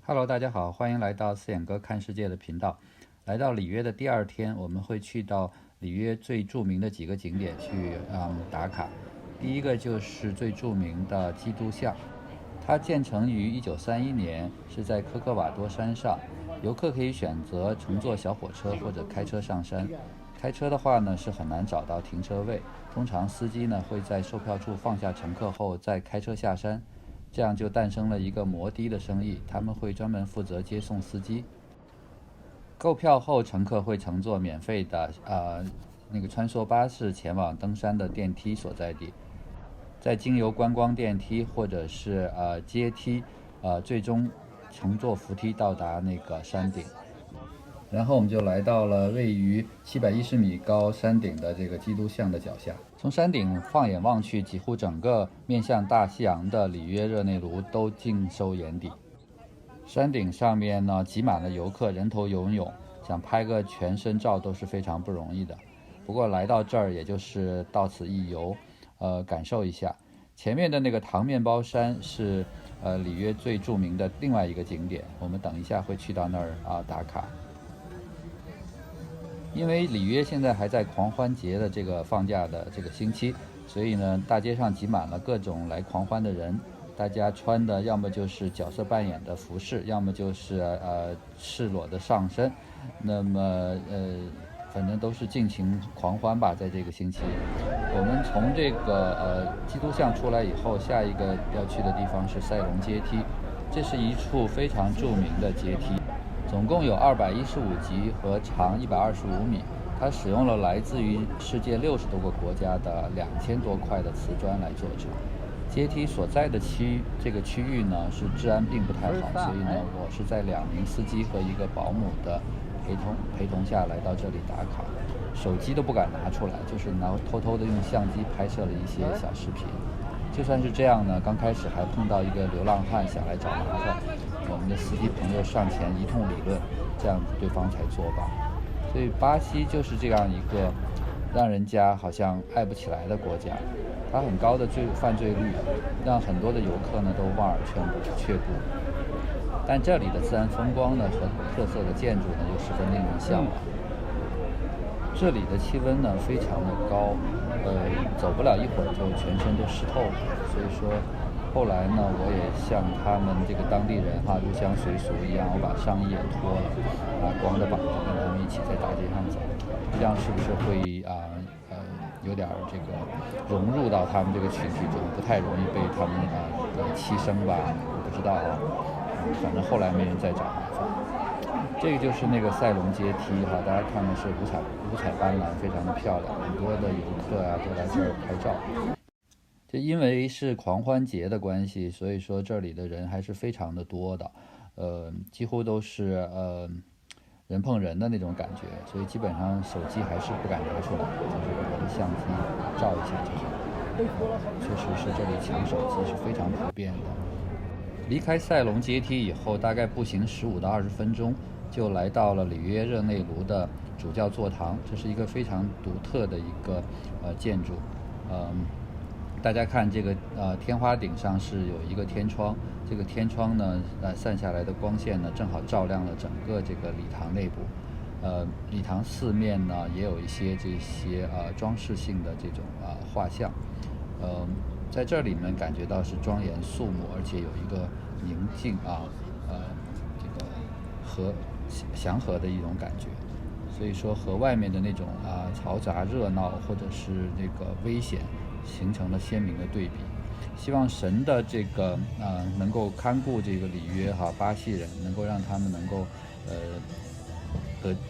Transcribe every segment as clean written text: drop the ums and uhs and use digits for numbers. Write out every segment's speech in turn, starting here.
Hello，大家好，欢迎来到四眼哥看世界的频道。来到里约的第二天，我们会去到里约最著名的几个景点去打卡。第一个就是最著名的基督像，它建成于1931年，是在科科瓦多山上。游客可以选择乘坐小火车或者开车上山。开车的话呢，是很难找到停车位，通常司机呢会在售票处放下乘客后再开车下山。这样就诞生了一个摩的的生意，他们会专门负责接送司机。购票后，乘客会乘坐免费的穿梭巴士前往登山的电梯所在地，再经由观光电梯或者是阶梯，最终乘坐扶梯到达那个山顶。然后我们就来到了位于710米高山顶的这个基督像的脚下。从山顶放眼望去，几乎整个面向大西洋的里约热内卢都尽收眼底。山顶上面呢，挤满了游客，人头涌涌，想拍个全身照都是非常不容易的。不过来到这儿，也就是到此一游，感受一下。前面的那个糖面包山是里约最著名的另外一个景点，我们等一下会去到那儿打卡。因为里约现在还在狂欢节的这个放假的这个星期，所以呢，大街上挤满了各种来狂欢的人。大家穿的要么就是角色扮演的服饰，要么就是赤裸的上身。那么反正都是尽情狂欢吧，在这个星期。我们从这个基督像出来以后，下一个要去的地方是塞隆阶梯，这是一处非常著名的阶梯。总共有215级和长125米，它使用了来自于世界60多个国家的2000多块的瓷砖来做成。阶梯所在的这个区域呢，是治安并不太好，所以呢，我是在2名司机和一个保姆的陪同下来到这里打卡，手机都不敢拿出来，就是偷偷的用相机拍摄了一些小视频。就算是这样呢，刚开始还碰到一个流浪汉想来找麻烦，我们的司机朋友上前一通理论，这样子对方才作罢。所以巴西就是这样一个让人家好像爱不起来的国家，它很高的犯罪率，让很多的游客呢都望而却步。但这里的自然风光呢和特色的建筑呢又十分令人向往。这里的气温呢非常的高，走不了一会儿就全身都湿透了。所以说，后来呢，我也像他们这个当地人入乡随俗一样，我把上衣也脱了，光着膀子跟他们一起在大街上走，这样是不是会有点这个融入到他们这个群体中，不太容易被他们欺生吧？我不知道啊，反正后来没人再找麻烦。这个就是那个塞隆阶梯大家看的是五彩斑斓，非常的漂亮，很多的游客都来这儿拍照。就因为是狂欢节的关系，所以说这里的人还是非常的多的，几乎都是人碰人的那种感觉，所以基本上手机还是不敢拿出来，就是我的相机照一下就好。确实是这里抢手机是非常普遍的。离开塞隆阶梯以后，大概步行15到20分钟，就来到了里约热内卢的主教座堂。这是一个非常独特的一个建筑。大家看这个天花顶上是有一个天窗，这个天窗呢散下来的光线呢正好照亮了整个这个礼堂内部。礼堂四面呢也有一些这些装饰性的这种画像。在这里面感觉到是庄严肃穆，而且有一个宁静这个祥和的一种感觉。所以说和外面的那种嘈杂热闹或者是这个危险形成了鲜明的对比。希望神的这个能够看顾这个里约巴西人，能够让他们能够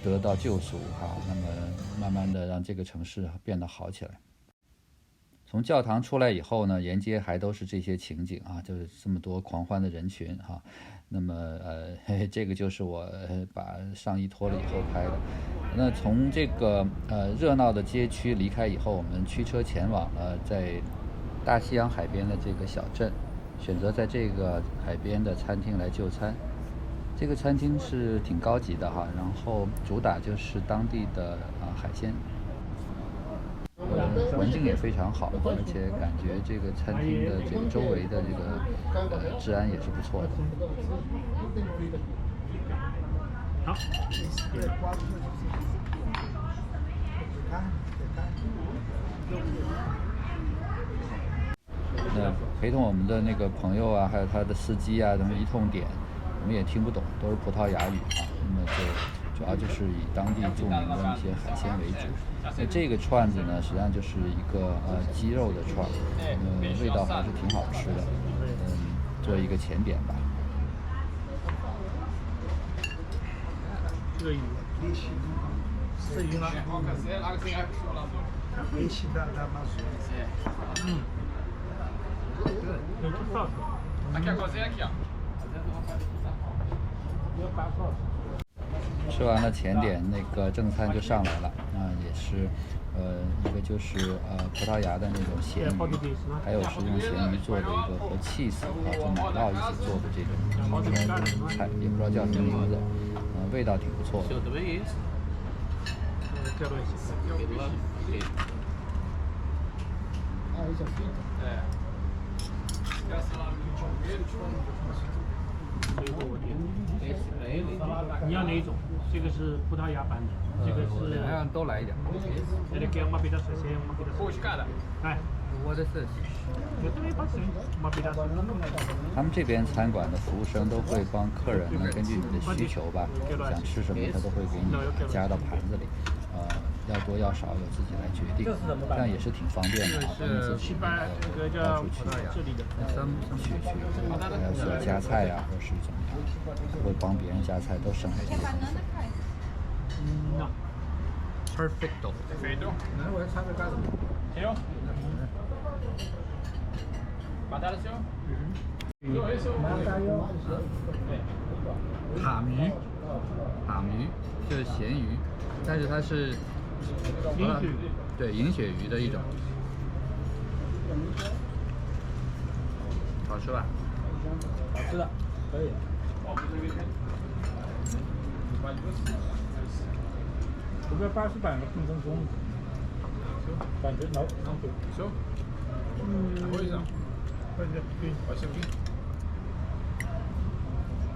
得到救赎那么慢慢的让这个城市变得好起来。从教堂出来以后呢，沿街还都是这些情景就是这么多狂欢的人群那么这个就是我把上衣脱了以后拍的。那从这个热闹的街区离开以后，我们驱车前往了在大西洋海边的这个小镇，选择在这个海边的餐厅来就餐。这个餐厅是挺高级的然后主打就是当地的海鲜。环境也非常好，而且感觉这个餐厅的这个周围的这个治安也是不错的。好，那陪同我们的那个朋友啊，还有他的司机啊，他们一通点，我们也听不懂，都是葡萄牙语啊。那么就主要就是以当地著名的一些海鲜为主。那这个串子呢，实际上就是一个鸡肉的串，味道还是挺好吃的。做一个前点吧。这个鱼是鱼吗？吃完了前点，那个正餐就上来了，也是，一个就是葡萄牙的那种咸鱼，还有是用咸鱼做的一个和 cheese 就奶酪一起做的这种菜，也不知道叫什么名字，味道挺不错的。你要哪一种？这个是葡萄牙版的，这个是。两样都来一点。哎，我的是。他们这边餐馆的服务生都会帮客人呢，根据你的需求吧，想吃什么他都会给你加到盘子里，要多要少由自己来决定，这样也是挺方便的啊，不用自己到处去还要需要夹菜呀，或是怎么样，会帮别人夹菜，都省了这个东西。Perfecto。那我要参加干什么？塔鱼，塔鱼就是咸鱼，但是它是银鳕鱼，对，银鳕鱼的一种，好吃吧？好吃的，可以。这个80版的更正宗，感觉老行。会上，快点，我先进。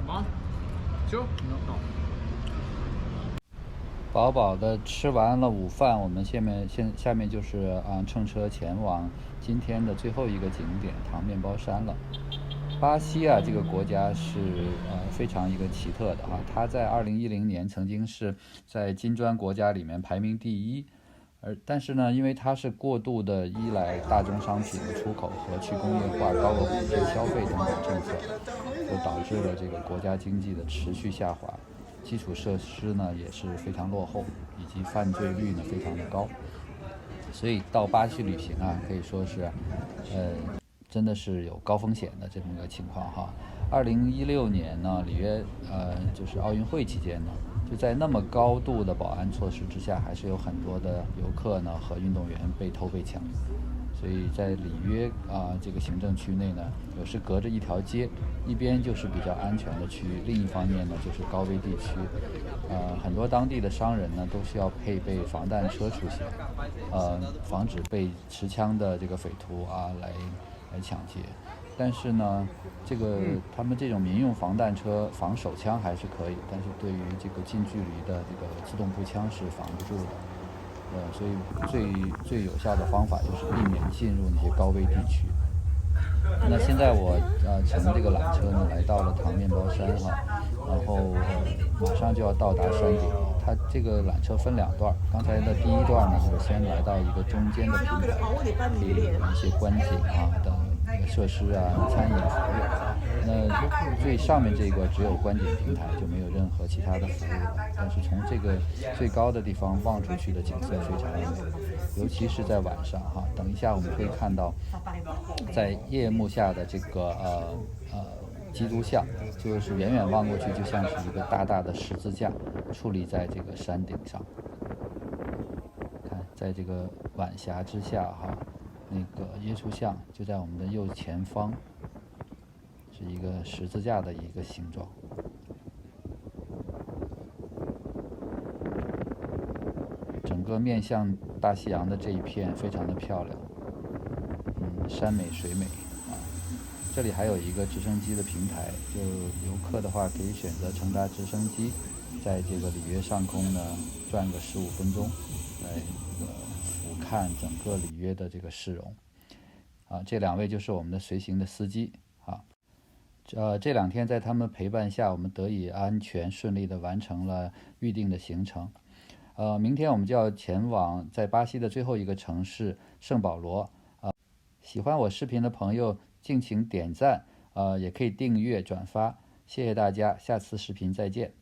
忙，就。饱饱的吃完了午饭，我们下面就是乘车前往今天的最后一个景点糖面包山了。巴西啊，这个国家是非常一个奇特的啊，它在2010年曾经是在金砖国家里面排名第1，但是呢，因为它是过度的依赖大宗商品的出口和去工业化、高额补贴消费等等政策，就导致了这个国家经济的持续下滑，基础设施呢也是非常落后，以及犯罪率呢非常的高，所以到巴西旅行啊，可以说是真的是有高风险的这么一个情况哈。2016年呢，里约就是奥运会期间呢，就在那么高度的保安措施之下，还是有很多的游客呢和运动员被偷被抢。所以在里约这个行政区内呢，有时隔着一条街，一边就是比较安全的区域，另一方面呢就是高危地区。很多当地的商人呢都需要配备防弹车出行，防止被持枪的这个匪徒来抢劫。但是呢，他们这种民用防弹车防手枪还是可以，但是对于这个近距离的这个自动步枪是防不住的。所以最有效的方法就是避免进入那些高危地区。那现在我乘这个缆车呢来到了糖面包山哈，然后马上就要到达山顶。它这个缆车分2段，刚才的第1段呢就是先来到一个中间的平台，可以有一些观景的设施啊、餐饮服务。那最上面这个只有观景平台，就没有任何其他的服务了。但是从这个最高的地方望出去的景色非常的美，尤其是在晚上哈。等一下我们会看到，在夜幕下的这个基督像，就是远远望过去就像是一个大大的十字架矗立在这个山顶上。看，在这个晚霞之下哈，那个耶稣像就在我们的右前方，是一个十字架的一个形状。整个面向大西洋的这一片非常的漂亮，山美水美啊。这里还有一个直升机的平台，就游客的话可以选择乘搭直升机在这个里约上空呢转个15分钟，来这个俯瞰整个里约的这个市容。这2位就是我们的随行的司机啊。这2天在他们陪伴下，我们得以安全顺利地完成了预定的行程。明天我们就要前往在巴西的最后一个城市圣保罗。喜欢我视频的朋友敬请点赞，也可以订阅转发，谢谢大家，下次视频再见。